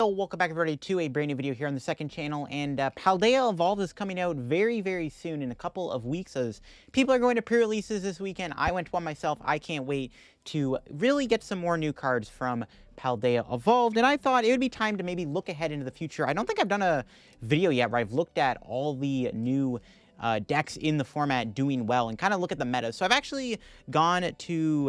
Welcome back everybody to a brand new video here on the second channel, and Paldea Evolved is coming out very soon in a couple of weeks as people are going to pre-releases this weekend. I went to one myself. I can't wait to really get some more new cards from Paldea Evolved, and I thought it would be time to maybe look ahead into the future. I don't think I've done a video yet where I've looked at all the new decks in the format doing well and kind of look at the meta. So I've actually gone to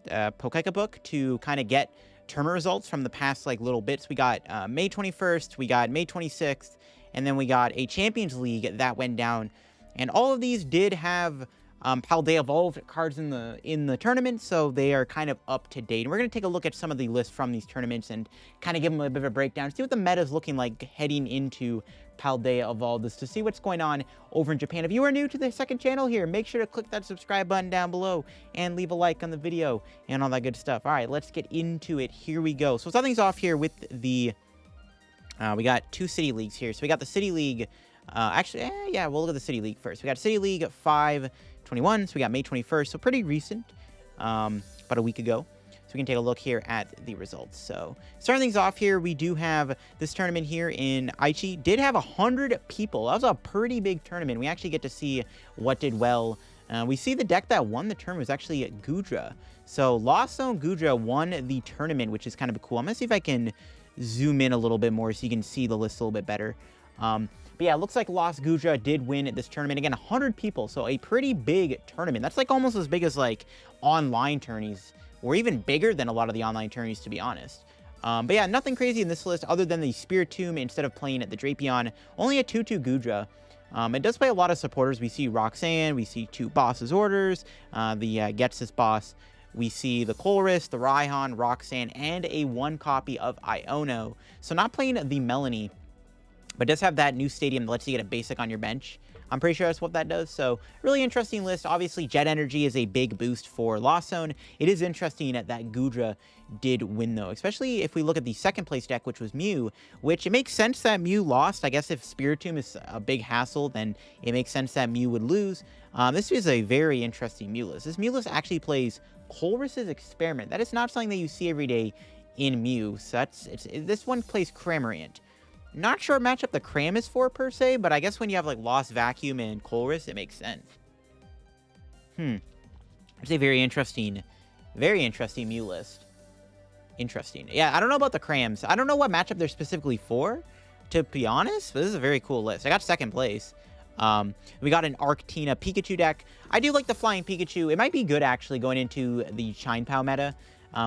Pokeka Book to kind of get tournament results from the past little bits. We got May 21st, we got May 26th, and then we got a Champions League that went down, and all of these did have Paldea Evolved cards in the tournament, so they are kind of up to date. And we're going to take a look at some of the lists from these tournaments and kind of give them a bit of a breakdown, see what the meta is looking like heading into Paldea Evolved, is to see what's going on over in Japan. If you are new to the second channel here, make sure to click that subscribe button down below and leave a like on the video and all that good stuff. All right, let's get into it. Here we go. So something's off here with the we got two city leagues here. So we got the city league yeah, we'll look at the city league first. We got city league 5/21, so we got May 21st, so pretty recent, about a week ago. So we can take a look here at the results. So starting things off here, we do have this tournament here in Aichi. Did have 100 people. That was a pretty big tournament. We actually get to see what did well. We see the deck that won the tournament was actually Gudra. So Lost Zone Gudra won the tournament, which is kind of cool. I'm going to see if I can zoom in a little bit more so you can see the list a little bit better. But yeah, it looks like Lost Gudra did win this tournament. Again, 100 people, so a pretty big tournament. That's almost as big as online tourneys, or even bigger than a lot of the online tourneys, to be honest. But yeah, nothing crazy in this list other than the Spirit Tomb instead of playing at the Drapion. Only a 2/2 Gudra. It does play a lot of supporters. We see Roxanne, we see two Boss's Orders, the Getsis boss. We see the Colress, the Raihan, Roxanne, and a 1 copy of Iono. So not playing the Melanie, but does have that new stadium that lets you get a basic on your bench. I'm pretty sure that's what that does. So really interesting list. Obviously, Jet Energy is a big boost for Lost Zone. It is interesting that Gudra did win, though, especially if we look at the second place deck, which was Mew, which it makes sense that Mew lost. I guess if Spirit Tomb is a big hassle, then it makes sense that Mew would lose. This is a very interesting Mew list. This Mew list actually plays Colress's Experiment. That is not something that you see every day in Mew. So this one plays Cramorant. Not sure what matchup the Cram is for, per se, but I guess when you have, Lost Vacuum and Colress, it makes sense. It's a very interesting Mew list. Interesting. Yeah, I don't know about the Crams. I don't know what matchup they're specifically for, to be honest, but this is a very cool list. I got second place. We got an Arctina Pikachu deck. I do like the Flying Pikachu. It might be good, actually, going into the Chine-Pow meta.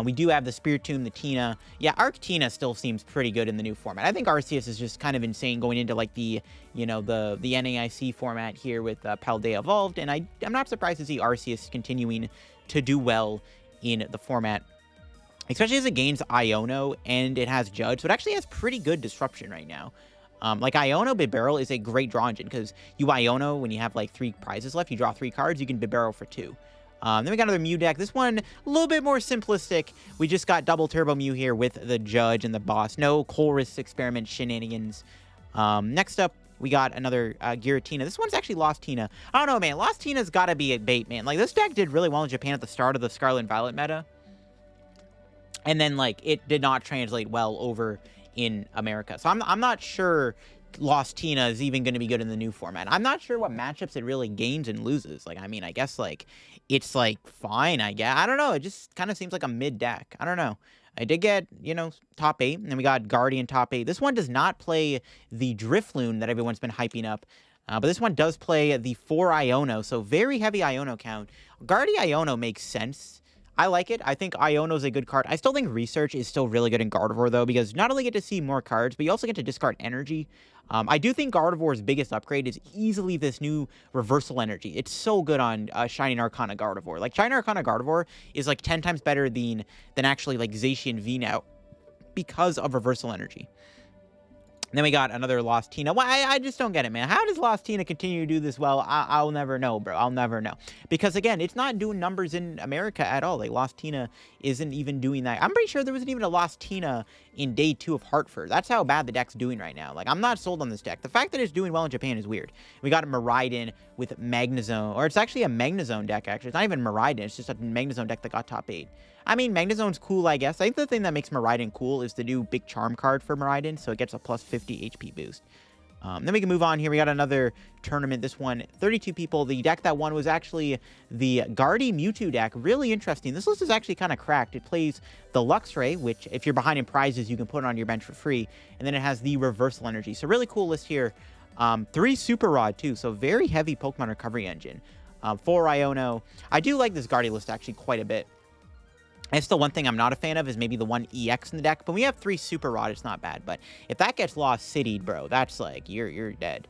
We do have the Spirit Tomb, the Tina. Yeah, Arctina still seems pretty good in the new format. I think Arceus is just kind of insane going into the NAIC format here with Paldea Evolved, and I'm not surprised to see Arceus continuing to do well in the format, especially as it gains Iono and it has Judge, so it actually has pretty good disruption right now. Iono Bibarel is a great draw engine because you Iono when you have 3 prizes left, you draw 3 cards, you can Bibarel for 2. Then we got another Mew deck. This one, a little bit more simplistic. We just got double Turbo Mew here with the Judge and the Boss. No Colress Experiment shenanigans. Next up, we got another Giratina. This one's actually Lost Tina. I don't know, man. Lost Tina's got to be a bait, man. This deck did really well in Japan at the start of the Scarlet and Violet meta. And then, it did not translate well over in America. So I'm not sure Lost Tina is even going to be good in the new format. I'm not sure what matchups it really gains and loses. I guess, it's, fine, I guess. I don't know. It just kind of seems like a mid deck. I don't know. I did get, top 8, and then we got Guardian top 8. This one does not play the Drifloon that everyone's been hyping up, but this one does play the 4 Iono, so very heavy Iono count. Guardian Iono makes sense. I like it. I think Iono is a good card. I still think Research is still really good in Gardevoir, though, because not only get to see more cards, but you also get to discard energy. I do think Gardevoir's biggest upgrade is easily this new Reversal Energy. It's so good on Shining Arcana Gardevoir. Shining Arcana Gardevoir is 10 times better than actually Zacian V now because of Reversal Energy. And then we got another Lost Tina. Well, I just don't get it, man. How does Lost Tina continue to do this well? I'll never know, bro. I'll never know. Because, again, it's not doing numbers in America at all. Lost Tina isn't even doing that. I'm pretty sure there wasn't even a Lost Tina in day 2 of Hartford. That's how bad the deck's doing right now. Like, I'm not sold on this deck. The fact that it's doing well in Japan is weird. We got a Miraidon with Magnezone, or it's actually a Magnezone deck, actually. It's not even Miraidon, it's just a Magnezone deck that got top 8. I mean, Magnezone's cool, I guess. I think the thing that makes Miraidon cool is the new Big Charm card for Miraidon, so it gets a plus 50 HP boost. Then we can move on here. We got another tournament. This one, 32 people. The deck that won was actually the Guardy Mewtwo deck. Really interesting. This list is actually kind of cracked. It plays the Luxray, which if you're behind in prizes, you can put it on your bench for free. And then it has the Reversal Energy. So really cool list here. 3 Super Rod too. So very heavy Pokemon recovery engine. 4 Iono. I do like this Guardy list actually quite a bit. And still, one thing I'm not a fan of is maybe the 1 EX in the deck. But when we have 3 Super Rod, it's not bad. But if that gets lost citied, bro, that's like, you're dead.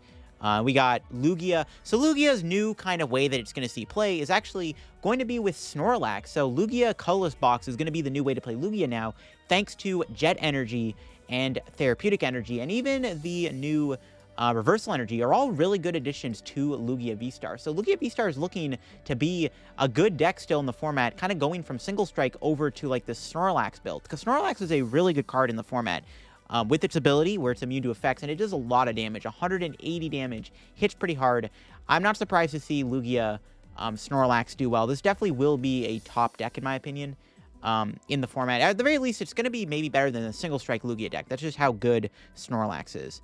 We got Lugia. So Lugia's new kind of way that it's going to see play is actually going to be with Snorlax. So Lugia Colorless Box is going to be the new way to play Lugia now, thanks to Jet Energy and Therapeutic Energy. And even the new Reversal Energy are all really good additions to Lugia V-Star. So Lugia V-Star is looking to be a good deck still in the format, kind of going from Single Strike over to like the Snorlax build. Because Snorlax is a really good card in the format with its ability where it's immune to effects, and it does a lot of damage, 180 damage, hits pretty hard. I'm not surprised to see Lugia Snorlax do well. This definitely will be a top deck in my opinion in the format. At the very least, it's going to be maybe better than the Single Strike Lugia deck. That's just how good Snorlax is.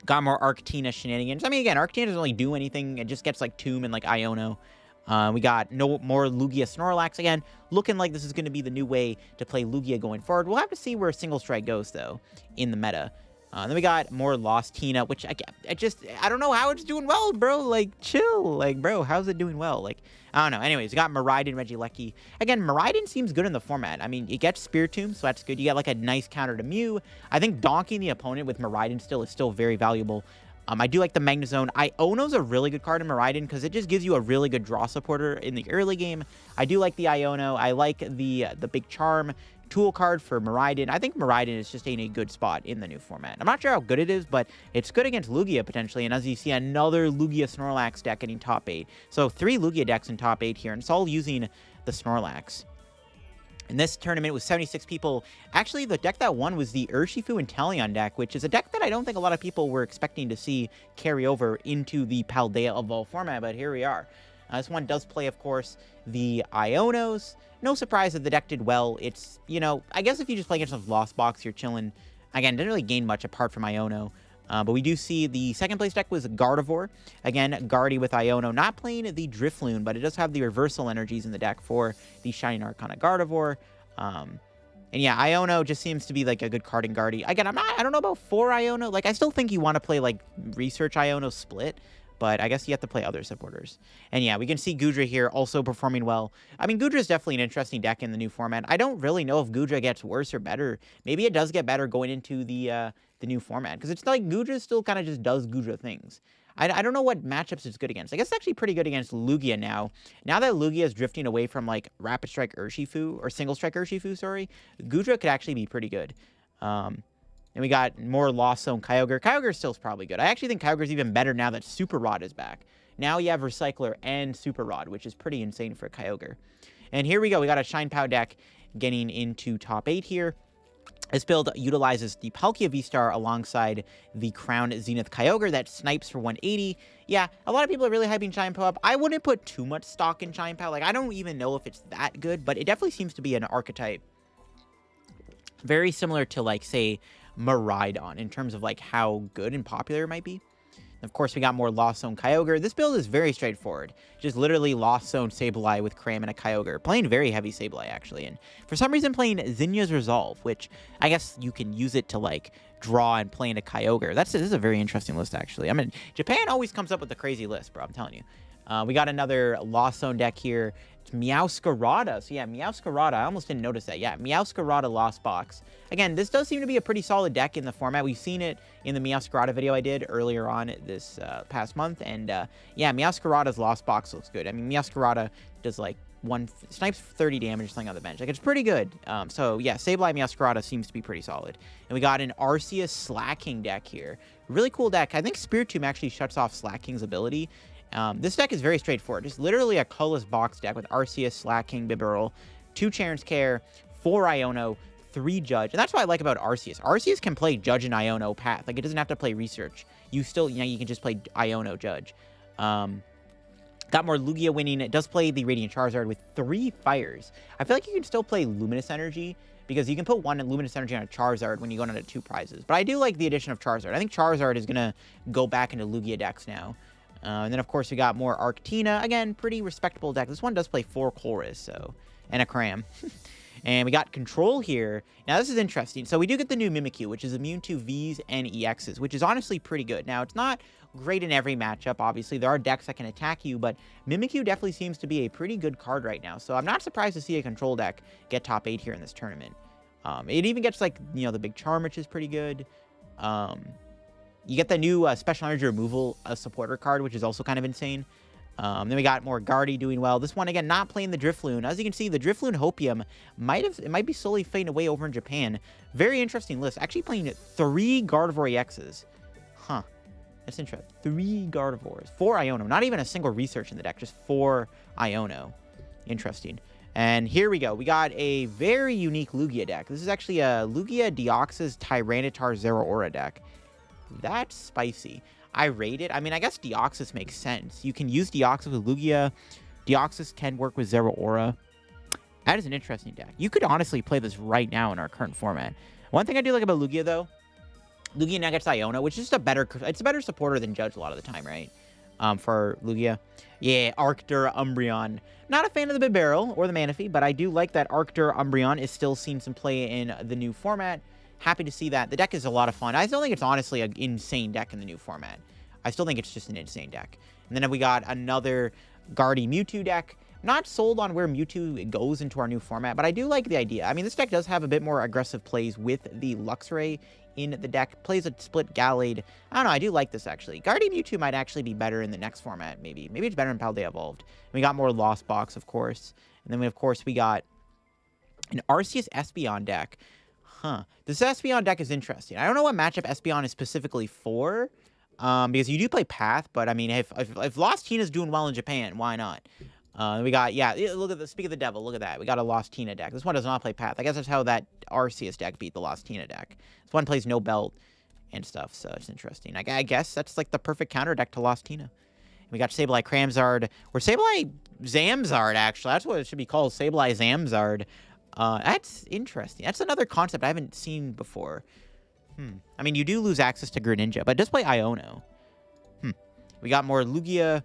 Got more Arctina shenanigans. I mean, again, Arctina doesn't really do anything. It just gets, like, Tomb and, like, Iono. We got no more Lugia Snorlax. Again, looking like this is going to be the new way to play Lugia going forward. We'll have to see where Single Strike goes, though, in the meta. Then we got more Lost Tina, which I don't know how it's doing well, bro. Like, chill. Like, bro, how's it doing well? Like, I don't know. Anyways, we got Miraidon, Regieleki. Again, Miraidon seems good in the format. I mean, it gets Spiritomb, so that's good. You get, like, a nice counter to Mew. I think donking the opponent with Miraidon is still very valuable. I do like the Magnezone. Iono's a really good card in Miraidon because it just gives you a really good draw supporter in the early game. I do like the Iono. I like the Big Charm tool card for Miraidon. I think Miraidon is just in a good spot in the new format. I'm not sure how good it is, but it's good against Lugia potentially. And as you see, another Lugia Snorlax deck getting top 8. So 3 Lugia decks in top 8 here, and it's all using the Snorlax. In this tournament with 76 people, actually the deck that won was the Urshifu and Talion deck, which is a deck that I don't think a lot of people were expecting to see carry over into the Paldea Evolved format, but here we are. This one does play, of course, the Ionos. No surprise that the deck did well. It's, you know, I guess if you just play against a Lost Box, you're chilling. Again, didn't really gain much apart from Iono. But we do see the second place deck was Gardevoir. Again, Guardy with Iono. Not playing the Drifloon, but it does have the Reversal Energies in the deck for the Shining Arcana Gardevoir. And yeah, Iono just seems to be like a good card in Guardy. Again, I don't know about 4 Iono. Like, I still think you want to play like Research Iono split, but I guess you have to play other supporters. And yeah, we can see Goodra here also performing well. I mean, Goodra is definitely an interesting deck in the new format. I don't really know if Goodra gets worse or better. Maybe it does get better going into the new format, because it's like Goodra still kind of just does Goodra things. I don't know what matchups it's good against. I guess it's actually pretty good against Lugia now. Now that Lugia is drifting away from like Rapid Strike Urshifu, or Single Strike Urshifu, sorry, Goodra could actually be pretty good. And we got more Lost Zone Kyogre. Kyogre still is probably good. I actually think Kyogre is even better now that Super Rod is back. Now you have Recycler and Super Rod, which is pretty insane for Kyogre. And here we go. We got a Shine Pow deck getting into top 8 here. This build utilizes the Palkia V-Star alongside the Crown Zenith Kyogre that snipes for 180. Yeah, a lot of people are really hyping Shine Pow up. I wouldn't put too much stock in Shine Pow. Like, I don't even know if it's that good, but it definitely seems to be an archetype very similar to, like, say, Miraidon in terms of, like, how good and popular it might be. Of course, we got more Lost Zone Kyogre. This build is very straightforward. Just literally Lost Zone Sableye with Cram and a Kyogre. Playing very heavy Sableye, actually. And for some reason, playing Zinya's Resolve, which I guess you can use it to, like, draw and play into Kyogre. This is a very interesting list, actually. I mean, Japan always comes up with a crazy list, bro. I'm telling you. We got another Lost Zone deck here. It's Meowscarada. So yeah, Meowscarada. I almost didn't notice that. Yeah, Meowscarada Lost Box. Again, this does seem to be a pretty solid deck in the format. We've seen it in the Meowscarada video I did earlier on this past month. And yeah, Meowscarada's Lost Box looks good. I mean, Meowscarada does like snipes 30 damage something on the bench. Like, it's pretty good. So yeah, Sableye Meowscarada seems to be pretty solid. And we got an Arceus Slacking deck here. Really cool deck. I think Spiritomb actually shuts off Slacking's ability. This deck is very straightforward. Just literally a colorless box deck with Arceus, Slacking, Bibarel, 2 Charon's Care, 4 Iono, 3 Judge. And that's what I like about Arceus. Arceus can play Judge and Iono path. Like, it doesn't have to play Research. You still, you can just play Iono Judge. Got more Lugia winning. It does play the Radiant Charizard with 3 fires. I feel like you can still play Luminous Energy, because you can put 1 Luminous Energy on a Charizard when you go down to 2 prizes. But I do like the addition of Charizard. I think Charizard is going to go back into Lugia decks now. And then, of course, we got more Arctina. Again, pretty respectable deck. This one does play 4 Chorus, so, and a Cram. And we got Control here. Now, this is interesting. So we do get the new Mimikyu, which is immune to Vs and EXs, which is honestly pretty good. Now, it's not great in every matchup, obviously. There are decks that can attack you, but Mimikyu definitely seems to be a pretty good card right now. So I'm not surprised to see a Control deck get top 8 here in this tournament. It even gets, like, the big Charm, which is pretty good. You get the new Special Energy Removal supporter card, which is also kind of insane. Then we got more Guardy doing well. This one, again, not playing the Drifloon. As you can see, the Drifloon Hopium might be slowly fading away over in Japan. Very interesting list. Actually playing 3 Gardevoir EXs. Huh. That's interesting. 3 Gardevoirs. 4 Iono. Not even a single Research in the deck. Just 4 Iono. Interesting. And here we go. We got a very unique Lugia deck. This is actually a Lugia Deoxys Tyranitar Zeraora deck. That's spicy. I rate it. I mean, I guess Deoxys makes sense. You can use Deoxys with Lugia. Deoxys can work with Zeraora. That is an interesting deck. You could honestly play this right now in our current format. One thing I do like about Lugia, though, Lugia now gets Iono, which is just it's a better supporter than Judge a lot of the time, right? For Lugia. Yeah, Arctur Umbreon. Not a fan of the Big Barrel or the Manaphy, but I do like that Arctur Umbreon is still seeing some play in the new format. Happy to see that. The deck is a lot of fun. I still think it's honestly an insane deck in the new format. I still think it's just an insane deck. And then we got another Guardy Mewtwo deck. Not sold on where Mewtwo goes into our new format, but I do like the idea. I mean, this deck does have a bit more aggressive plays with the Luxray in the deck. Plays a split Gallade. I don't know, I do like this, actually. Guardy Mewtwo might actually be better in the next format, maybe. Maybe it's better in Paldea Evolved. And we got more Lost Box, of course. And then, of course, we got an Arceus Espeon deck. Huh. This Espeon deck is interesting. I don't know what matchup Espeon is specifically for, because you do play Path, but, I mean, if Lost Tina's doing well in Japan, why not? We got, yeah, look at the, speak of the devil, look at that. We got a Lost Tina deck. This one does not play Path. I guess that's how that Arceus deck beat the Lost Tina deck. This one plays no belt and stuff, so it's interesting. I guess that's like the perfect counter deck to Lost Tina. And we got Sableye Cramzard, or Sableye Zamzard, actually. That's what it should be called, Sableye Zamzard. That's interesting. That's another concept I haven't seen before. I mean, you do lose access to Greninja, but it does play Iono. We got more Lugia,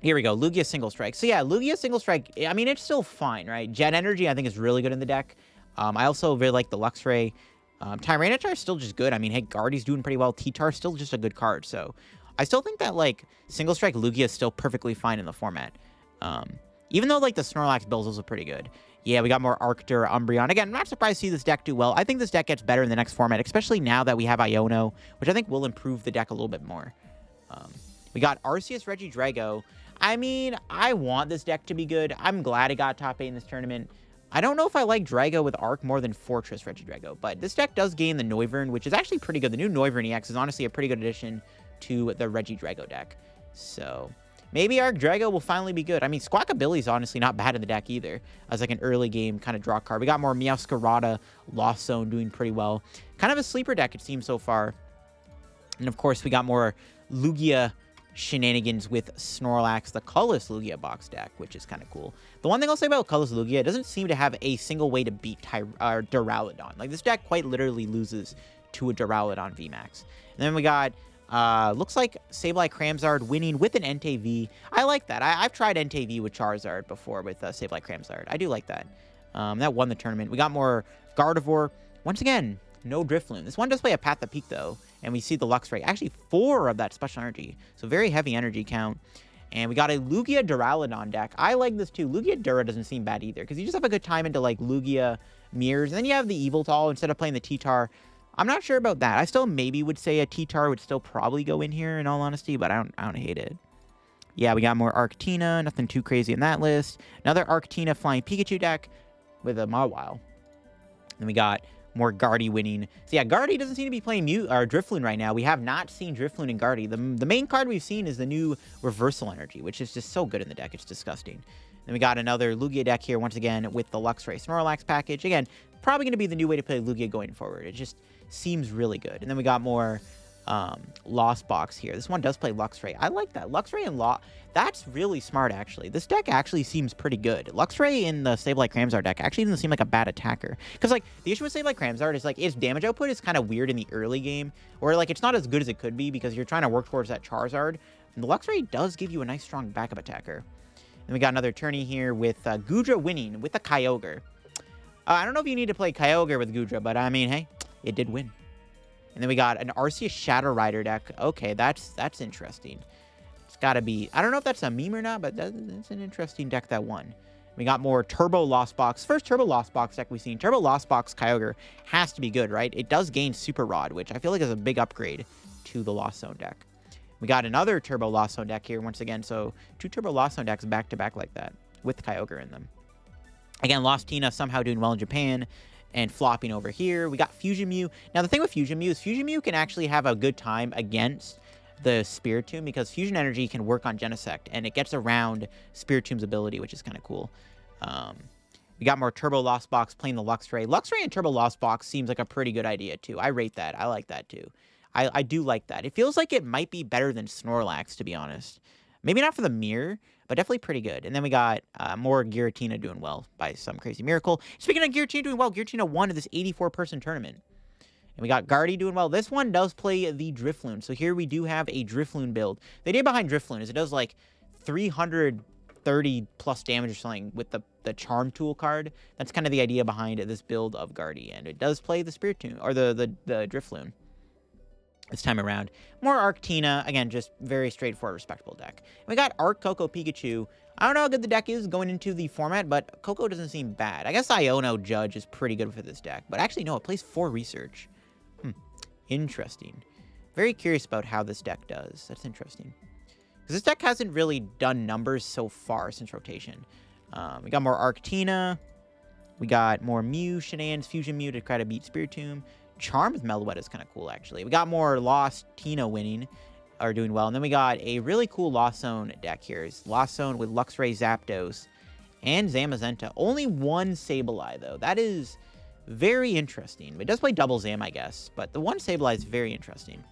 here we go, Lugia Single Strike. So yeah, Lugia Single Strike, I mean, it's still fine, right? Jet Energy, I think, is really good in the deck. I also really like the Luxray. Tyranitar is still just good. I mean, hey, Guardy's doing pretty well. T-Tar's still just a good card, so I still think that, like, Single Strike Lugia is still perfectly fine in the format. Even though, like, the Snorlax builds also pretty good. Yeah, we got more Arctur Umbreon. Again, I'm not surprised to see this deck do well. I think this deck gets better in the next format, especially now that we have Iono, which I think will improve the deck a little bit more. We got Arceus Regidrago. I mean, I want this deck to be good. I'm glad it got top 8 in this tournament. I don't know if I like Drago with Arc more than Fortress Regidrago, but this deck does gain the Noivern, which is actually pretty good. The new Noivern EX is honestly a pretty good addition to the Regidrago deck. So maybe Arc Drago will finally be good. I mean, Squawkabilly is honestly not bad in the deck either, as like an early game kind of draw card. We got more Meowscarada, Lost Zone doing pretty well. Kind of a sleeper deck, it seems so far. And of course, we got more Lugia shenanigans with Snorlax, the colorless Lugia box deck, which is kind of cool. The one thing I'll say about colorless Lugia, it doesn't seem to have a single way to beat Duraludon. Like, this deck quite literally loses to a Duraludon VMAX. And then we got, looks like Sableye Cramzard winning with an Entei V. I like that. I've tried Entei V with Charizard before with Sableye Cramzard. I do like that. That won the tournament. We got more Gardevoir. Once again, no Drifloon. This one does play a Path of Peak, though, and we see the Luxray. Actually, 4 of that special energy, so very heavy energy count. And we got a Lugia Duraludon deck. I like this, too. Lugia Dura doesn't seem bad, either, because you just have a good time into, like, Lugia Mirrors, and then you have the Yveltal instead of playing the T-Tar. I'm not sure about that. I still maybe would say a T-Tar would still probably go in here, in all honesty, but I don't hate it. Yeah, we got more Arctina. Nothing too crazy in that list. Another Arctina Flying Pikachu deck with a Mawile. Then we got more Guardy winning. So yeah, Guardy doesn't seem to be playing Drifloon right now. We have not seen Drifloon and Guardy. The main card we've seen is the new Reversal Energy, which is just so good in the deck. It's disgusting. And Then we got another Lugia deck here, once again, with the Luxray Snorlax package. Again, probably going to be the new way to play Lugia going forward. It just seems really good. And then we got more Lost Box here. This one does play Luxray. I like that. Luxray and that's really smart, actually. This deck actually seems pretty good. Luxray in the Sableye Cramsar deck actually doesn't seem like a bad attacker. Because, like, the issue with Sableye Cramsar is, like, its damage output is kind of weird in the early game. Or, like, it's not as good as it could be because you're trying to work towards that Charizard. And the Luxray does give you a nice, strong backup attacker. Then we got another tourney here with Goodra winning with the Kyogre. I don't know if you need to play Kyogre with Goodra, but, I mean, hey, it did win. And then we got an Arceus Shadow Rider deck. Okay, that's interesting. It's got to be... I don't know if that's a meme or not, but that's an interesting deck that won. We got more Turbo Lost Box. First Turbo Lost Box deck we've seen. Turbo Lost Box Kyogre has to be good, right? It does gain Super Rod, which I feel like is a big upgrade to the Lost Zone deck. We got another Turbo Lost Zone deck here once again. So 2 Turbo Lost Zone decks back-to-back like that with Kyogre in them. Again, Lost Tina somehow doing well in Japan and flopping over here. We got Fusion Mew. Now, the thing with Fusion Mew is Fusion Mew can actually have a good time against the Spiritomb because Fusion Energy can work on Genesect, and it gets around Spiritomb's ability, which is kind of cool. We got more Turbo Lost Box playing the Luxray. Luxray and Turbo Lost Box seems like a pretty good idea, too. I rate that. I like that, too. I do like that. It feels like it might be better than Snorlax, to be honest. Maybe not for the mirror, but definitely pretty good. And then we got more Giratina doing well by some crazy miracle. Speaking of Giratina doing well, Giratina won at this 84-person tournament. And we got Guardy doing well. This one does play the Drifloon. So here we do have a Drifloon build. The idea behind Drifloon is it does like 330 plus damage or something with the Charm Tool card. That's kind of the idea behind this build of Guardy. And it does play the Spiritomb, or the Drifloon this time around. More Arctina. Again, just very straightforward, respectable deck. And we got Arc Coco Pikachu. I don't know how good the deck is going into the format, but Coco doesn't seem bad. I guess Iono Judge is pretty good for this deck. But actually, no, it plays 4 Research. Interesting. Very curious about how this deck does. That's interesting. Because this deck hasn't really done numbers so far since rotation. We got more Arctina. We got more Mew, Shenanigans, Fusion Mew to try to beat Spiritomb. Charm with Meloetta is kind of cool, actually. We got more Lost Tina winning, or doing well. And then we got a really cool Lost Zone deck here. It's Lost Zone with Luxray, Zapdos, and Zamazenta. Only one Sableye, though. That is very interesting. It does play double Zam, I guess. But the one Sableye is very interesting.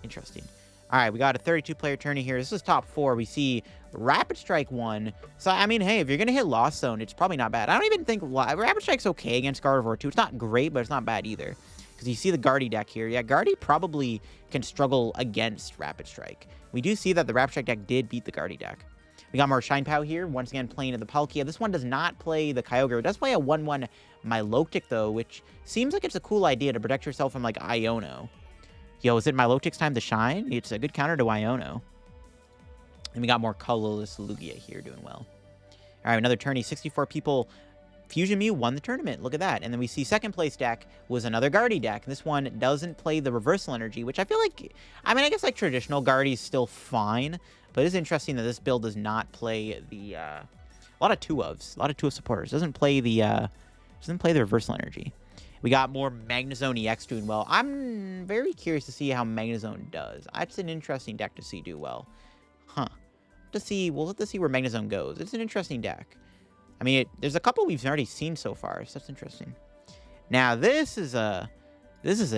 All right, we got a 32-player tourney here. This is top 4. We see Rapid Strike 1. So, I mean, hey, if you're going to hit Lost Zone, it's probably not bad. I don't even think Rapid Strike's okay against Gardevoir 2. It's not great, but it's not bad either. Because you see the Guardy deck here. Yeah, Guardy probably can struggle against Rapid Strike. We do see that the Rapid Strike deck did beat the Guardy deck. We got more Shine Pow here. Once again, playing the Palkia. This one does not play the Kyogre. It does play a 1-1 Milotic, though, which seems like it's a cool idea to protect yourself from, like, Iono. Yo, is it Milotic's time to shine? It's a good counter to Iono. And we got more colorless Lugia here doing well. All right, another tourney. 64 people. Fusion Mew won the tournament. Look at that. And then we see second place deck was another Guardy deck. This one doesn't play the Reversal Energy, which I feel like... I mean, I guess like traditional Guardy is still fine. But it is interesting that this build does not play the... a lot of 2-ofs. A lot of 2-of supporters. Doesn't play the Reversal Energy. We got more Magnezone EX doing well. I'm very curious to see how Magnezone does. That's an interesting deck to see do well. We'll have to see where Magnezone goes. It's an interesting deck. I mean, there's a couple we've already seen so far, so that's interesting. Now, this is a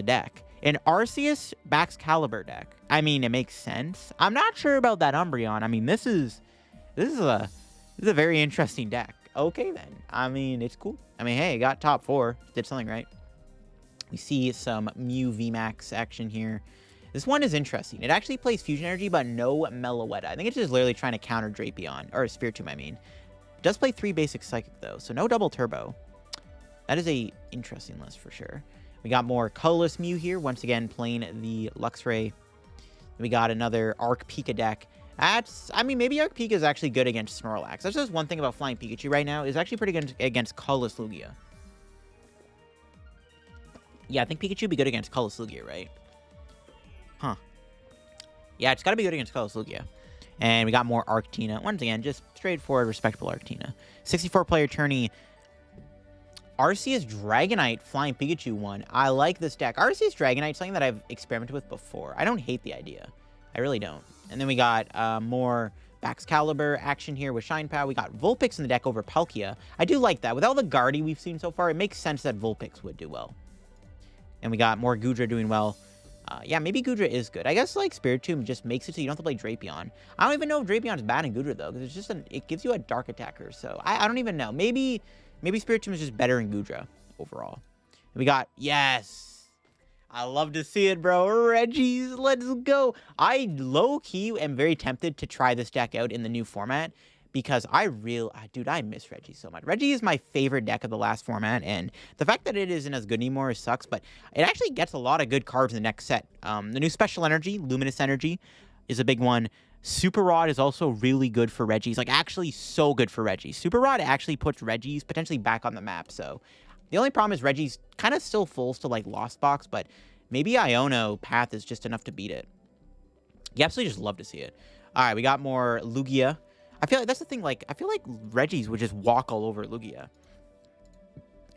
deck. An Arceus Baxcalibur deck. I mean, it makes sense. I'm not sure about that Umbreon. I mean, this is a very interesting deck. Okay, then. I mean, it's cool. I mean, hey, it got top 4. Did something right. We see some Mew VMAX action here. This one is interesting. It actually plays Fusion Energy, but no Meloetta. I think it's just literally trying to counter Drapion. Or Spiritomb, I mean. It does play 3 basic Psychic, though, so no double Turbo. That is a interesting list for sure. We got more colorless Mew here. Once again, playing the Luxray. We got another Arc Pika deck. I mean, maybe Arc Pika is actually good against Snorlax. That's just one thing about Flying Pikachu right now. It's actually pretty good against colorless Lugia. Yeah, I think Pikachu would be good against colorless Lugia, right? Yeah, it's got to be good against colorless Lugia. And we got more Arctina. Once again, just straightforward, respectable Arctina. 64-player tourney. Arceus Dragonite Flying Pikachu won. I like this deck. Arceus Dragonite is something that I've experimented with before. I don't hate the idea. I really don't. And then we got more Baxcalibur action here with Shine Pow. We got Vulpix in the deck over Palkia. I do like that. With all the Guardy we've seen so far, it makes sense that Vulpix would do well. And we got more Goodra doing well. Yeah, maybe Goodra is good. I guess, like, Spiritomb just makes it so you don't have to play Drapion. I don't even know if Drapion is bad in Goodra, though, because it's just it gives you a dark attacker. So, I don't even know. Maybe Spiritomb is just better in Goodra overall. And we got, yes! I love to see it, bro. Regis, let's go. I low-key am very tempted to try this deck out in the new format, because dude, I miss Reggie so much. Reggie is my favorite deck of the last format, and the fact that it isn't as good anymore sucks, but it actually gets a lot of good cards in the next set. The new Special Energy, Luminous Energy, is a big one. Super Rod is also really good for Regis, like, actually so good for Regis. Super Rod actually puts Regis potentially back on the map, so the only problem is Regis kind of still falls to, like, Lost Box, but maybe Iono Path is just enough to beat it. You absolutely just love to see it. All right, we got more Lugia. I feel like that's the thing, like, I feel like Regis would just walk all over Lugia.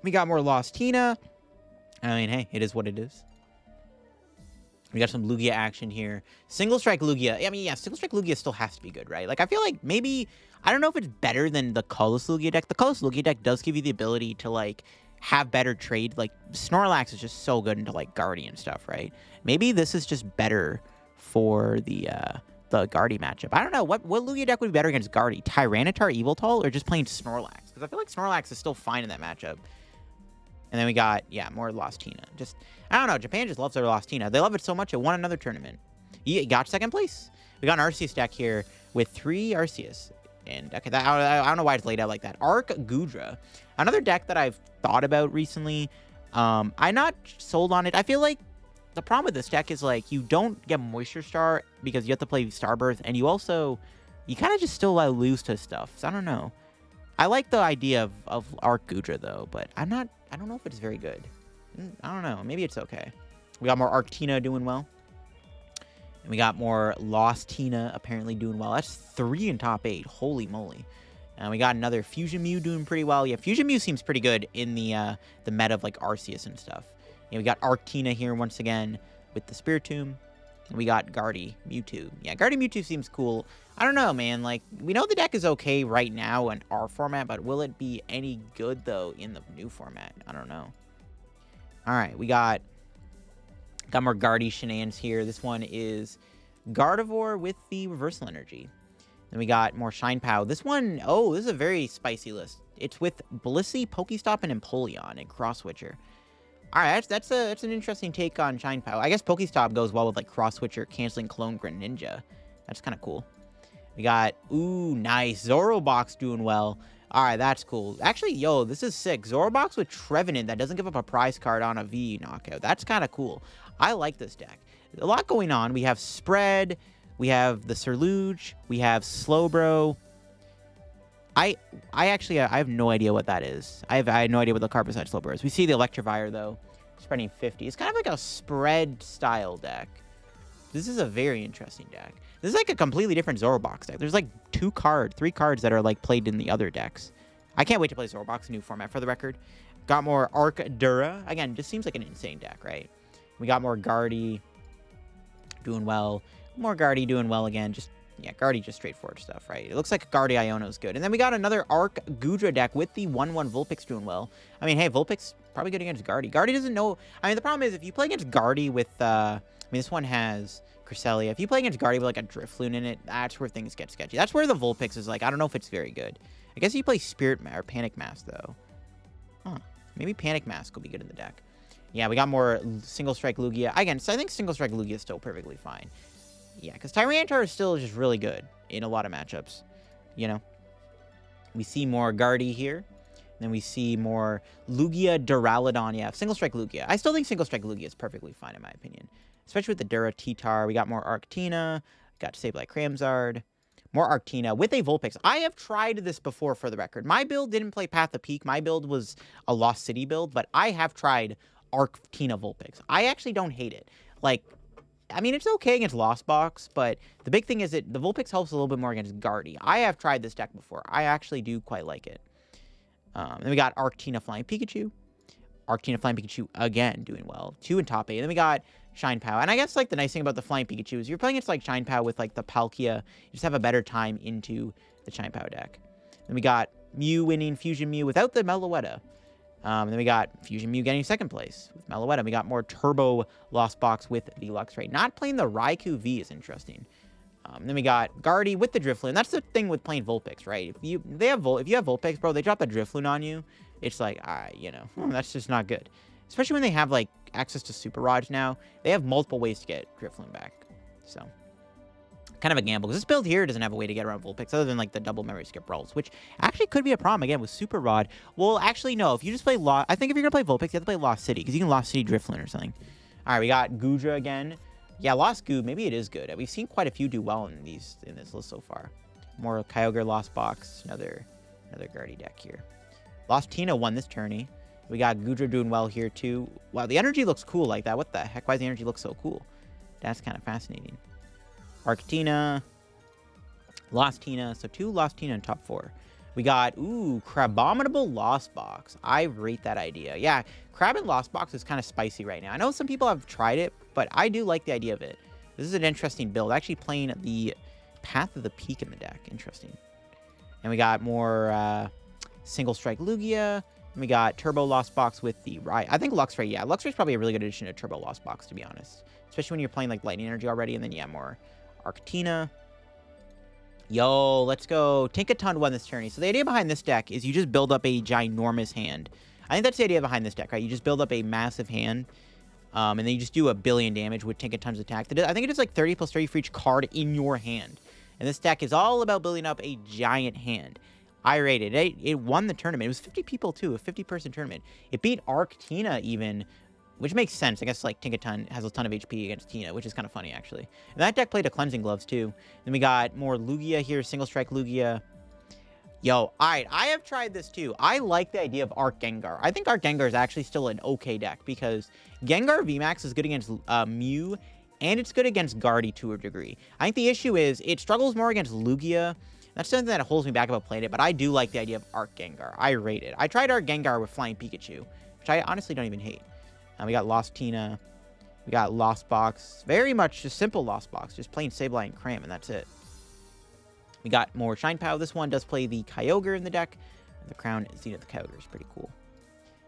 We got more Lost Tina. I mean, hey, it is what it is. We got some Lugia action here. Single Strike Lugia. I mean, yeah, Single Strike Lugia still has to be good, right? Like, I feel like maybe, I don't know if it's better than the Colorless Lugia deck. The Colorless Lugia deck does give you the ability to, like, have better trade. Like, Snorlax is just so good into, like, Guardian stuff, right? Maybe this is just better for the Guardy matchup. I don't know. What Lugia deck would be better against Guardy? Tyranitar Yveltal or just plain Snorlax? Because I feel like Snorlax is still fine in that matchup. And then we got, yeah, more Lost Tina. Just, I don't know. Japan just loves their Lost Tina. They love it so much it won another tournament. You got second place. We got an Arceus deck here with 3 Arceus. And okay, I don't know why it's laid out like that. Arc Goodra. Another deck that I've thought about recently. I'm not sold on it. I feel like the problem with this deck is, like, you don't get Moisture Star because you have to play Starbirth, and you kind of just still lose to stuff. So I don't know. I like the idea of Arc Goodra, though, but I don't know if it's very good. I don't know. Maybe it's okay. We got more Arctina doing well. And we got more Lost Tina apparently doing well. That's 3 in top 8. Holy moly. And we got another Fusion Mew doing pretty well. Yeah, Fusion Mew seems pretty good in the meta of, like, Arceus and stuff. And we got Arctina here once again with the Spiritomb. And we got Guardy Mewtwo. Yeah, Guardy Mewtwo seems cool. I don't know, man. Like, we know the deck is okay right now in our format, but will it be any good, though, in the new format? I don't know. All right, we got more Guardy shenanigans here. This one is Gardevoir with the Reversal Energy. Then we got more Shine Pow. This one, oh, this is a very spicy list. It's with Blissey, Pokestop, and Empoleon and Cross Switcher. All right, that's an interesting take on Shine Pow. I guess Pokestop goes well with, like, Cross Switcher, canceling Clone Greninja. That's kind of cool. We got, ooh, nice. Zorobox doing well. All right, that's cool. Actually, yo, this is sick. Zorobox with Trevenant that doesn't give up a prize card on a V knockout. That's kind of cool. I like this deck. A lot going on. We have Spread. We have the Surluge. We have Slowbro. I have no idea what that is. I have no idea what the card beside Slowbro is. We see the Electivire, though, spreading 50. It's kind of like a spread-style deck. This is a very interesting deck. This is like a completely different Zorobox deck. There's like 3 cards that are, like, played in the other decks. I can't wait to play Zorobox, new format, for the record. Got more Arcdura. Again, just seems like an insane deck, right? We got more Guardy doing well. More Guardy doing well again. Just, yeah, Guardy, just straightforward stuff, right? It looks like Guardy Iono is good. And then we got another Arc Goodra deck with the 1/1 Vulpix doing well. I mean, hey, Vulpix probably good against Guardy. Guardy doesn't know. I mean, the problem is if you play against Guardy with, I mean, this one has Cresselia. If you play against Guardy with, like, a Drifloon in it, that's where things get sketchy. That's where the Vulpix is, like, I don't know if it's very good. I guess you play Spirit or Panic Mask, though. Huh. Maybe Panic Mask will be good in the deck. Yeah, we got more Single Strike Lugia. Again, so I think Single Strike Lugia is still perfectly fine. Yeah, because Tyranitar is still just really good in a lot of matchups, you know? We see more Guardy here. And then we see more Lugia Duraludon. Yeah, Single Strike Lugia. I still think Single Strike Lugia is perfectly fine, in my opinion. Especially with the Dura T-Tar. We got more Arctina. Got Sableye Cramzard. More Arctina with a Vulpix. I have tried this before, for the record. My build didn't play Path of Peak. My build was a Lost City build, but I have tried Arctina Vulpix. I actually don't hate it. Like, I mean, it's okay against Lost Box, but the big thing is that the Vulpix helps a little bit more against Guardy. I have tried this deck before. I actually do quite like it. Then we got Arctina Flying Pikachu. Arctina Flying Pikachu again doing well. 2 in top 8. Then we got Shine Pow. And I guess, like, the nice thing about the Flying Pikachu is you're playing against, like, Shine Pow with, like, the Palkia. You just have a better time into the Shine Pow deck. Then we got Mew winning Fusion Mew without the Meloetta. Then we got Fusion Mew getting second place with Meloetta. We got more Turbo Lost Box with the Luxray. Not playing the Raikou V is interesting. Then we got Guardy with the Drifloon. That's the thing with playing Vulpix, right? If you have Vulpix, bro, they drop the Drifloon on you. It's like, you know, that's just not good. Especially when they have, like, access to Super Rods now. They have multiple ways to get Drifloon back. So, kind of a gamble. Because this build here doesn't have a way to get around Vulpix other than, like, the double memory skip rolls. Which actually could be a problem, again, with Super Rod. Well, actually, no. If you just play I think if you're going to play Vulpix, you have to play Lost City. Because you can Lost City Drifloon or something. Alright, we got Goodra again. Yeah, Lost Goo, maybe it is good. We've seen quite a few do well in this list so far. More Kyogre Lost Box. Another Guardy deck here. Lost Tina won this tourney. We got Goodra doing well here, too. Wow, the energy looks cool like that. What the heck? Why does the energy look so cool? That's kind of fascinating. Arctina. Lost Tina. So 2 Lost Tina in top 4. We got, Crabominable Lost Box. I rate that idea. Yeah, Crab and Lost Box is kind of spicy right now. I know some people have tried it, but I do like the idea of it. This is an interesting build. Actually playing the Path of the Peak in the deck. Interesting. And we got more Single Strike Lugia. And we got Turbo Lost Box with the I think Luxray, yeah. Luxray's probably a really good addition to Turbo Lost Box, to be honest. Especially when you're playing, like, Lightning Energy already. And then, yeah, more Arctina. Yo, let's go. Tinkaton won this tourney. So the idea behind this deck is you just build up a ginormous hand. I think that's the idea behind this deck, right? You just build up a massive hand. And then you just do 1 billion damage with Tinkaton's attack. I think it is like 30 plus 30 for each card in your hand. And this deck is all about building up a giant hand. I rated it. It won the tournament. It was 50 people, too. A 50-person tournament. It beat Arctina, even, which makes sense. I guess, like, Tinkaton has a ton of HP against Tina, which is kind of funny, actually. And that deck played a Cleansing Gloves, too. Then we got more Lugia here, Single Strike Lugia. Yo, all right, I have tried this, too. I like the idea of Arc Gengar. I think Arc Gengar is actually still an okay deck, because Gengar VMAX is good against Mew, and it's good against Guardy to a degree. I think the issue is it struggles more against Lugia. That's something that holds me back about playing it, but I do like the idea of Arc Gengar. I rate it. I tried Arc Gengar with Flying Pikachu, which I honestly don't even hate. We got Lost Tina. We got Lost Box. Very much just simple Lost Box. Just plain Sableye and Cram, and that's it. We got more Shine Pow. This one does play the Kyogre in the deck. The Crown Zenith the Kyogre is pretty cool.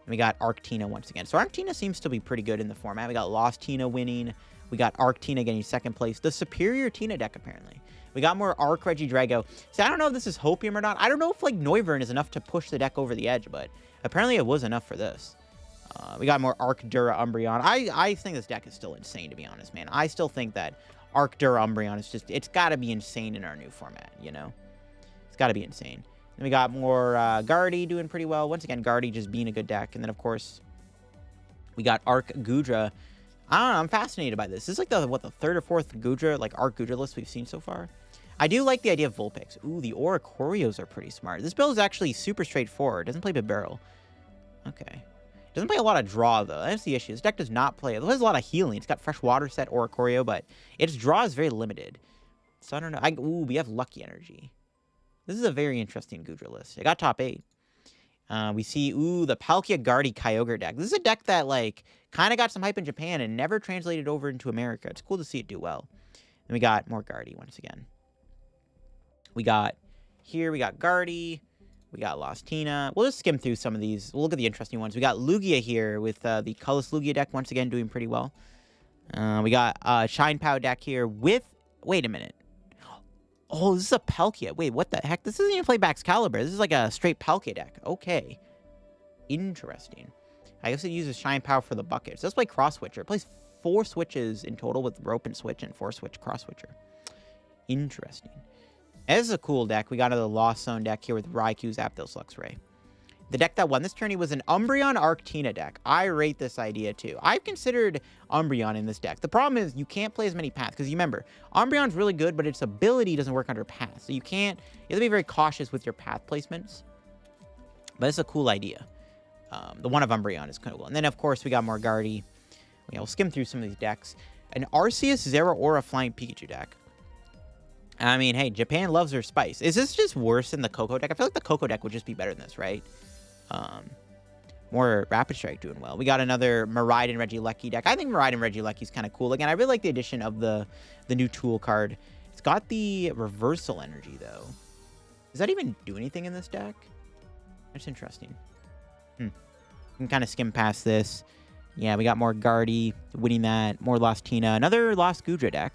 And we got Arctina once again. So Arctina seems to be pretty good in the format. We got Lost Tina winning. We got Arctina getting second place. The superior Tina deck, apparently. We got more Arc Regidrago. So I don't know if this is Hopium or not. I don't know if, like, Noivern is enough to push the deck over the edge, but apparently it was enough for this. We got more Arc Dura Umbreon. I think this deck is still insane, to be honest, man. I still think that Arc Dura Umbreon is just, it's got to be insane in our new format, you know? It's got to be insane. Then we got more Guardy doing pretty well. Once again, Guardy just being a good deck. And then, of course, we got Arc Goodra. I don't know, I'm fascinated by this. This is like the third or fourth Goodra, like Arc Goodra list we've seen so far. I do like the idea of Vulpix. Ooh, the Oricorios are pretty smart. This build is actually super straightforward. It doesn't play Barrel. Okay. Doesn't play a lot of draw, though. That's the issue. This deck does not play. It has a lot of healing. It's got Fresh Water Set, Oricorio, but its draw is very limited. So I don't know. Ooh, we have Lucky Energy. This is a very interesting Goodra list. It got top 8. We see, the Palkia Guardy Kyogre deck. This is a deck that, like, kind of got some hype in Japan and never translated over into America. It's cool to see it do well. Then we got more Guardy once again. We got Guardy. We got Lost Tina. We'll just skim through some of these. We'll look at the interesting ones. We got Lugia here with the Colorless Lugia deck once again doing pretty well. We got Shine Pow deck here with... Wait a minute. Oh, this is a Palkia. Wait, what the heck? This doesn't even play Baxcalibur. This is like a straight Palkia deck. Okay. Interesting. I guess it uses Shine Pow for the buckets. Let's play Cross Switcher. It plays 4 switches in total with Rope and Switch and 4 switch Cross Switcher. Interesting. This is a cool deck. We got another Lost Zone deck here with Raikou, Zapdos, Luxray. The deck that won this tourney was an Umbreon Arctina deck. I rate this idea, too. I've considered Umbreon in this deck. The problem is you can't play as many paths, because you remember, Umbreon's really good, but its ability doesn't work under paths. So you have to be very cautious with your path placements. But it's a cool idea. The one of Umbreon is kind of cool. And then, of course, we got more Guardy. We'll skim through some of these decks. An Arceus Zeraora Flying Pikachu deck. I mean, hey, Japan loves their spice. Is this just worse than the Coco deck? I feel like the Coco deck would just be better than this, right? More Rapid Strike doing well. We got another Miraidon Regieleki deck. I think Miraidon Regieleki is kind of cool. Again, I really like the addition of the new tool card. It's got the reversal energy, though. Does that even do anything in this deck? That's interesting. You can kind of skim past this. Yeah, we got more Guardy, winning that. More Lost Tina. Another Lost Gudra deck.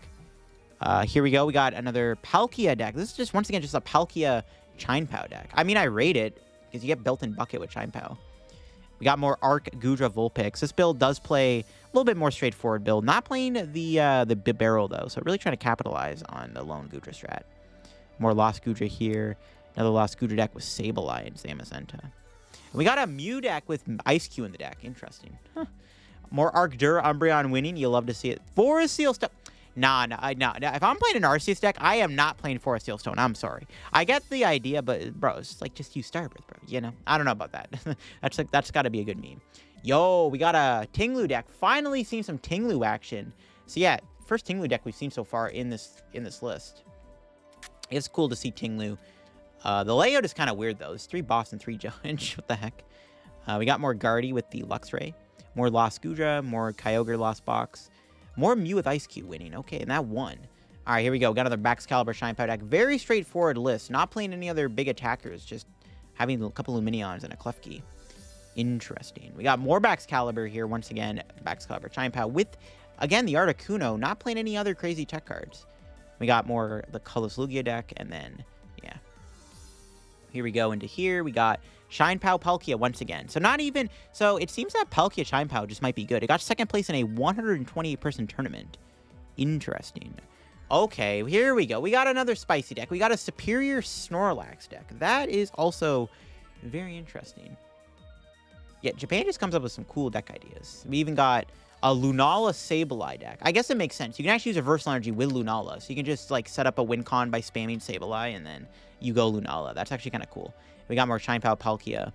Here we go. We got another Palkia deck. This is just, once again, just a Palkia Chine-Pow deck. I mean, I rate it because you get built-in bucket with Chine-Pow. We got more Arc Gudra Vulpix. This build does play a little bit more straightforward build. Not playing the barrel, though. So really trying to capitalize on the lone Gudra strat. More Lost Gudra here. Another Lost Gudra deck with Sableye and Zamazenta. And we got a Mew deck with Ice Cube in the deck. Interesting. Huh. More Arctura Umbreon winning. You'll love to see it. Forest Seal Stone. Nah. If I'm playing an Arceus deck, I am not playing Forest Seal Stone. I'm sorry. I get the idea, but, bro, it's like just use Starbreath, bro. You know? I don't know about that. That's got to be a good meme. Yo, we got a Tinglu deck. Finally seeing some Tinglu action. So, yeah, first Tinglu deck we've seen so far in this list. It's cool to see Tinglu. The layout is kind of weird, though. There's 3 Boss and 3 Judge. What the heck? We got more Guardy with the Luxray. More Lost Gudra. More Kyogre Lost Box. More Mew with Ice Cube winning. Okay, and that won. All right, here we go. Got another Baxcalibur Chine-Pow deck. Very straightforward list. Not playing any other big attackers. Just having a couple Luminions and a Klefki. Interesting. We got more Baxcalibur here. Once again, Baxcalibur Chine-Pow with, again, the Articuno. Not playing any other crazy tech cards. We got more the Colorless Lugia deck. And then, yeah. Here we go into here. We got Chine-Pow Palkia once again. So not even... So it seems that Palkia Chine-Pow just might be good. It got second place in a 128-person tournament. Interesting. Okay, here we go. We got another spicy deck. We got a Superior Snorlax deck. That is also very interesting. Yeah, Japan just comes up with some cool deck ideas. We even got a Lunala Sableye deck. I guess it makes sense. You can actually use Reversal Energy with Lunala. So you can just like set up a win con by spamming Sableye and then you go Lunala. That's actually kind of cool. We got more Chine-Pow Palkia.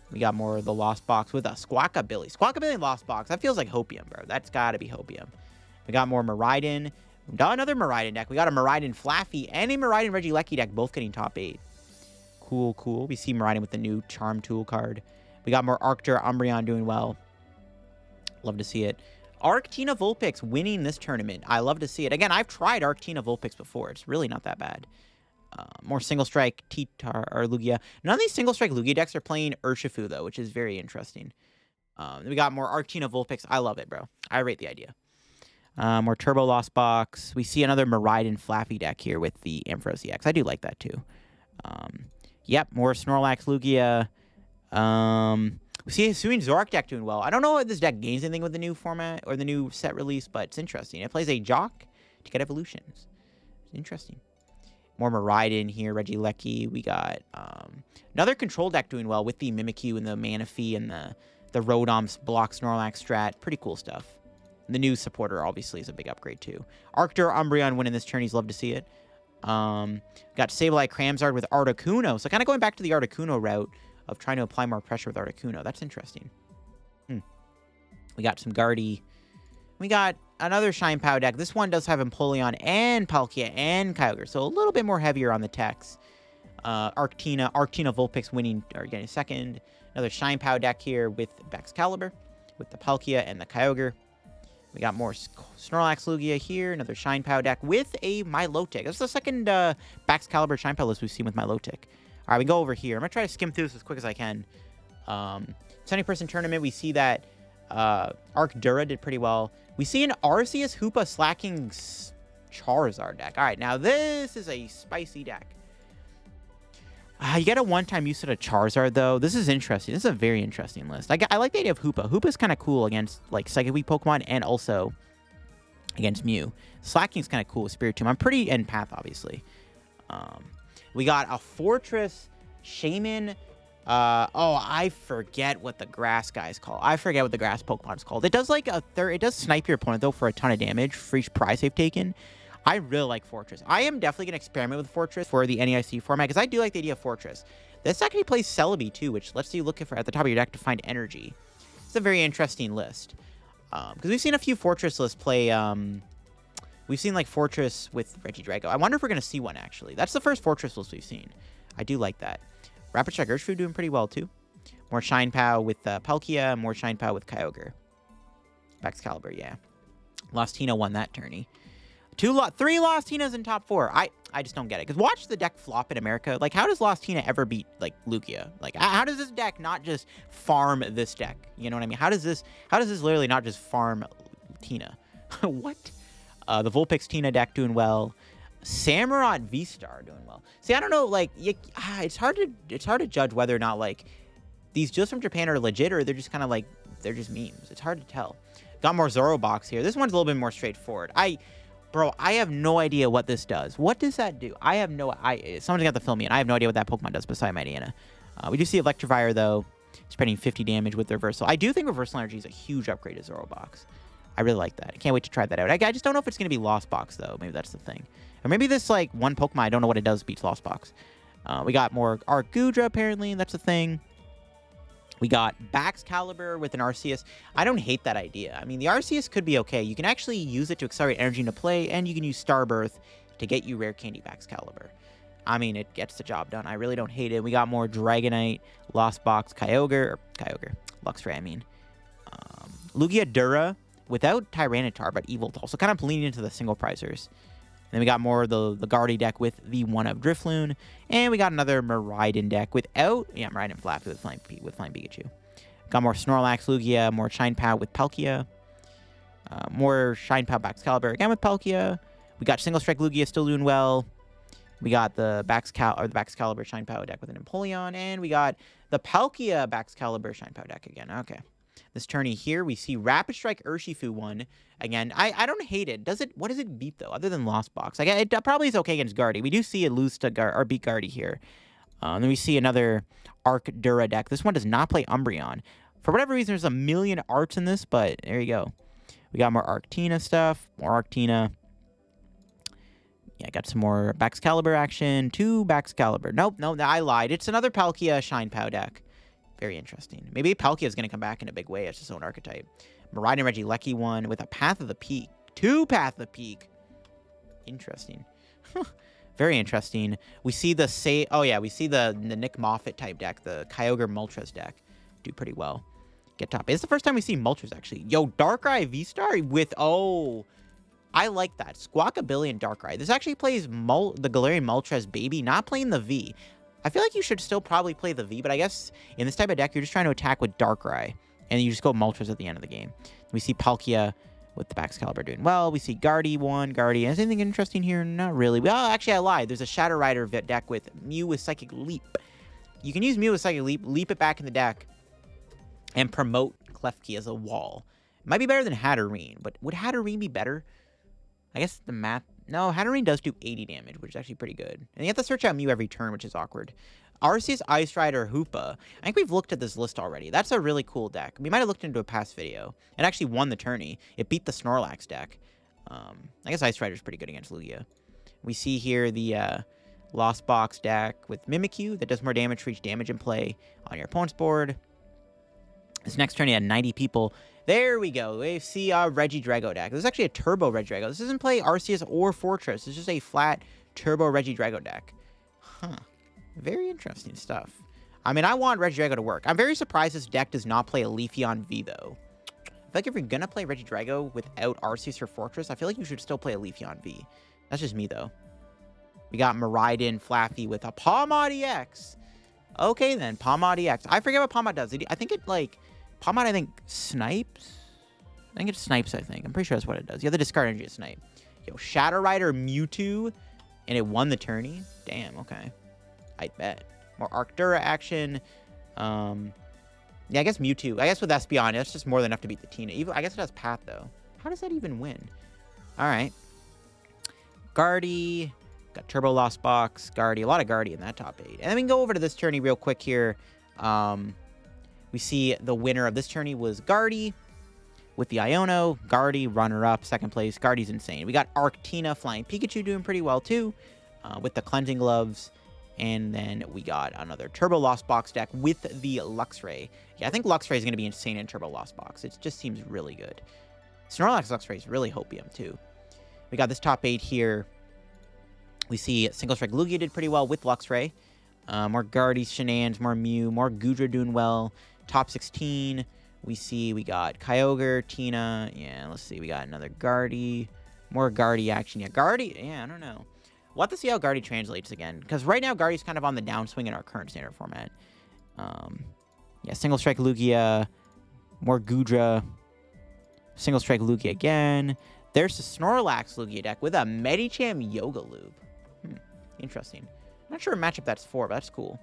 We got more of the Lost Box with a Squawkabilly. Squawkabilly Lost Box. That feels like Hopium, bro. That's got to be Hopium. We got more Miraidon. We got another Miraidon deck. We got a Miraidon Flaffy and a Miraidon Regieleki deck, both getting top 8. Cool, cool. We see Miraidon with the new Charm Tool card. We got more Arctura Umbreon doing well. Love to see it. Arctina Vulpix winning this tournament. I love to see it. Again, I've tried Arctina Vulpix before. It's really not that bad. More Single Strike T-Tar or Lugia. None of these Single Strike Lugia decks are playing Urshifu, though, which is very interesting. We got more Arctina Vulpix. I love it, bro. I rate the idea. More Turbo Lost Box. We see another Miraidon Flaffy deck here with the Ampharos EX. I do like that, too. Yep, more Snorlax Lugia. We see a Hisuian Zorak deck doing well. I don't know if this deck gains anything with the new format or the new set release, but it's interesting. It plays a Jock to get evolutions. It's interesting. More Miraidon here, Regieleki. We got another control deck doing well with the Mimikyu and the Manaphy and the Rotom's block Snorlax strat. Pretty cool stuff. The new supporter, obviously, is a big upgrade, too. Arctur Umbreon winning this tourney. Love to see it. Got Sableye Cramsard with Articuno. So kind of going back to the Articuno route of trying to apply more pressure with Articuno. That's interesting. We got some Guardy. We got another Chine-Pow deck. This one does have Empoleon and Palkia and Kyogre, so a little bit more heavier on the techs. Arctina Vulpix winning or getting second. Another Chine-Pow deck here with Baxcalibur, with the Palkia and the Kyogre. We got more Snorlax Lugia here. Another Chine-Pow deck with a Milotic. That's the second Baxcalibur Chine-Pow list we've seen with Milotic. All right, we go over here. I'm going to try to skim through this as quick as I can. 70-person tournament, we see that Arcdura did pretty well. We see an Arceus Hoopa Slacking Charizard deck. All right, now this is a spicy deck. You get a one-time use of a Charizard, though. This is interesting. This is a very interesting list. I like the idea of Hoopa. Hoopa's kind of cool against, like, Psychic Weak Pokemon and also against Mew. Slacking's kind of cool with Spiritomb. I'm pretty Empath, obviously. We got a Fortress Shaman. I forget what the grass guy's called. I forget what the grass Pokemon's called. It does, like, it does snipe your opponent, though, for a ton of damage for each prize they've taken. I really like Fortress. I am definitely going to experiment with Fortress for the NEIC format, because I do like the idea of Fortress. This actually plays Celebi, too, which lets you look at the top of your deck to find energy. It's a very interesting list. Because we've seen a few Fortress lists play... we've seen, like, Fortress with Regidrago. I wonder if we're going to see one, actually. That's the first Fortress list we've seen. I do like that. Rapid Strike Urshifu doing pretty well, too. More Shine Pow with Palkia. More Shine Pow with Kyogre. Excalibur, yeah. Lostina won that tourney. 3 Lostinas in top 4. I just don't get it. Because watch the deck flop in America. Like, how does Lostina ever beat, like, Lugia? Like, how does this deck not just farm this deck? You know what I mean? How does this literally not just farm Tina? What? The Vulpix Tina deck doing well. Samurott V-Star doing well. See, I don't know, like, it's hard to judge whether or not, like, these just from Japan are legit or they're just kind of like, they're just memes. It's hard to tell. Got more Zorobox here. This one's a little bit more straightforward. Bro, I have no idea what this does. What does that do? Someone's got to fill me in. I have no idea what that Pokemon does beside Mightyena. We do see Electivire, though, spreading 50 damage with Reversal. I do think Reversal Energy is a huge upgrade to Zorobox. I really like that. I can't wait to try that out. I just don't know if it's going to be Lost Box, though. Maybe that's the thing. Or maybe this, like, one Pokemon, I don't know what it does, beats Lost Box. We got more Arcudra, apparently. That's the thing. We got Baxcalibur with an Arceus. I don't hate that idea. I mean, the Arceus could be okay. You can actually use it to accelerate energy into play, and you can use Starbirth to get you Rare Candy Baxcalibur. I mean, it gets the job done. I really don't hate it. We got more Dragonite, Lost Box, Luxray, I mean. Lugia Dura without Tyranitar, but Evoltol. So kind of leaning into the single prizers. Then we got more of the Guardy deck with the 1-up Drifloon. And we got another Miraidon deck without... Yeah, Miraidon Flappy with Flying Pikachu. Got more Snorlax Lugia, more Shine Pow with Palkia. More Shine Pow Baxcalibur again with Palkia. We got Single Strike Lugia still doing well. We got the Baxcalibur Shine Pow deck with an Empoleon. And we got the Palkia Baxcalibur Shine Pow deck again. Okay. This tourney here, we see Rapid Strike Urshifu one. Again, I don't hate it. What does it beat, though, other than Lost Box? Like, it probably is okay against Guardy. We do see it lose to beat Guardy here. Then we see another Arcdura deck. This one does not play Umbreon. For whatever reason, there's a million arts in this, but there you go. We got more Arctina stuff. More Arctina. Yeah, got some more Baxcalibur action. 2 Baxcalibur. Nope, I lied. It's another Palkia Shine Pow deck. Very interesting. Maybe Palkia is going to come back in a big way as its own archetype. Miraidon Regieleki one with a Path of the Peak. 2 Path of the Peak. Interesting. Very interesting. We see the we see the Nick Moffat type deck, the Kyogre Moltres deck, do pretty well. Get top. It's the first time we see Moltres actually. Yo, Darkrai V-Star with I like that. Squawkabilly and Darkrai. This actually plays the Galarian Moltres baby, not playing the V. I feel like you should still probably play the V, but I guess in this type of deck, you're just trying to attack with Darkrai, and you just go Moltres at the end of the game. We see Palkia with the Baxcalibur doing well. We see Guardy one. Guardy. Is anything interesting here? Not really. Well, actually, I lied. There's a Shadow Rider deck with Mew with Psychic Leap. You can use Mew with Psychic Leap, leap it back in the deck, and promote Klefki as a wall. It might be better than Hatterene, but would Hatterene be better? I guess the math... No, Hatterene does do 80 damage, which is actually pretty good. And you have to search out Mew every turn, which is awkward. Arceus, Ice Rider, Hoopa. I think we've looked at this list already. That's a really cool deck. We might have looked into a past video. It actually won the tourney. It beat the Snorlax deck. I guess Ice Rider's pretty good against Lugia. We see here the Lost Box deck with Mimikyu that does more damage for each damage in play on your opponent's board. This next tourney had 90 people. There we go. We see Regidrago deck. This is actually a Turbo Regidrago. This doesn't play Arceus or Fortress. It's just a flat Turbo Regidrago deck. Huh. Very interesting stuff. I mean, I want Regidrago to work. I'm very surprised this deck does not play a Leafeon V, though. I feel like if you're going to play Regidrago without Arceus or Fortress, I feel like you should still play a Leafeon V. That's just me, though. We got Miraidon Flaffy with a Pawmod EX. Okay, then. Pawmod EX. I forget what Pawmod does. I think it, like... Pawmod, I think, snipes? I think it snipes, I think. I'm pretty sure that's what it does. You have the discard energy to snipe. Yo, Shadow Rider Mewtwo, and it won the tourney? Damn, okay. I'd bet. More Arcdura action. Yeah, I guess Mewtwo. I guess with Espeon, that's just more than enough to beat the Tina. I guess it has Path, though. How does that even win? All right. Guardy. Got Turbo Lost Box. Guardy. A lot of Guardy in that top 8. And then we can go over to this tourney real quick here. We see the winner of this tourney was Guardy with the Iono. Guardy, runner-up, second place. Guardy's insane. We got Arctina Flying Pikachu doing pretty well, too, with the Cleansing Gloves. And then we got another Turbo Lost Box deck with the Luxray. Yeah, I think Luxray is going to be insane in Turbo Lost Box. It just seems really good. Snorlax Luxray is really hopium, too. We got this top 8 here. We see Single Strike Lugia did pretty well with Luxray. More Guardies, Shenanigans, more Mew, more Gudra doing well. Top 16. We got Kyogre, Tina. Yeah, let's see. We got another Guardy. More Guardy action. Yeah, Guardy. Yeah, I don't know. We'll have to see how Guardy translates again. Because right now, Guardy's kind of on the downswing in our current standard format. Yeah, Single Strike Lugia. More Gudra. Single Strike Lugia again. There's the Snorlax Lugia deck with a Medicham Yoga Loop. Interesting. Not sure what matchup that's for, but that's cool.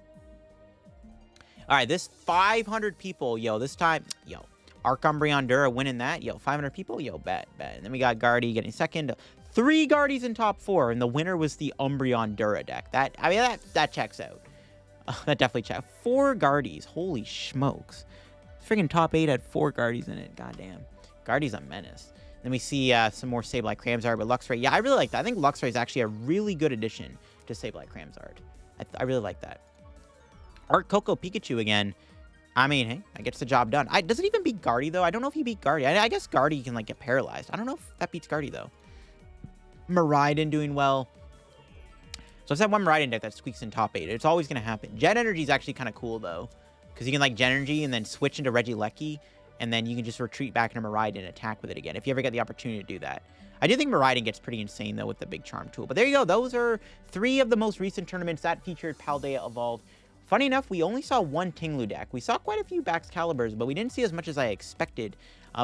All right, this 500 people, yo, this time, yo, Arc-Umbreon Dura winning that, yo, 500 people, yo, bet. And then we got Guardy getting second. 3 Guardies in top 4, and the winner was the Umbreon Dura deck. That checks out. That definitely checks. 4 Guardies, holy smokes. Freaking top 8 had 4 Guardies in it, goddamn. Guardy's a menace. Then we see some more Sableye Cramsard with Luxray. Yeah, I really like that. I think Luxray is actually a really good addition to Sableye Cramsard. I really like that. Art Coco Pikachu again. I mean, hey, that gets the job done. Does it even beat Guardy, though? I don't know if he beat Guardy. I guess Guardy can, like, get paralyzed. I don't know if that beats Guardy, though. Miraidon doing well. So I've had one Miraidon deck that squeaks in top 8. It's always going to happen. Jet Energy is actually kind of cool, though. Because you can, like, Jet Energy and then switch into Regieleki. And then you can just retreat back into Miraidon and attack with it again, if you ever get the opportunity to do that. I do think Miraidon gets pretty insane, though, with the big charm tool. But there you go. Those are 3 of the most recent tournaments that featured Paldea Evolved. Funny enough, we only saw 1 Tinglu deck. We saw quite a few Baxcaliburs, but we didn't see as much as I expected.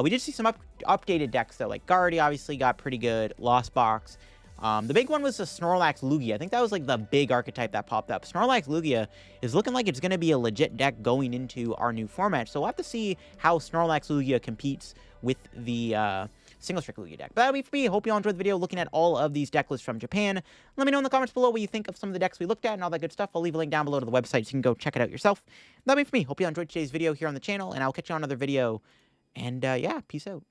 We did see some updated decks, though. Like, Guardy obviously got pretty good. Lost Box. The big one was the Snorlax Lugia. I think that was, like, the big archetype that popped up. Snorlax Lugia is looking like it's going to be a legit deck going into our new format. So we'll have to see how Snorlax Lugia competes with the Single Strike Lugia deck. But that'll be for me. Hope you all enjoyed the video looking at all of these deck lists from Japan. Let me know in the comments below what you think of some of the decks we looked at and all that good stuff. I'll leave a link down below to the website so you can go check it out yourself. That'll be for me. Hope you all enjoyed today's video here on the channel, and I'll catch you on another video. And yeah, peace out.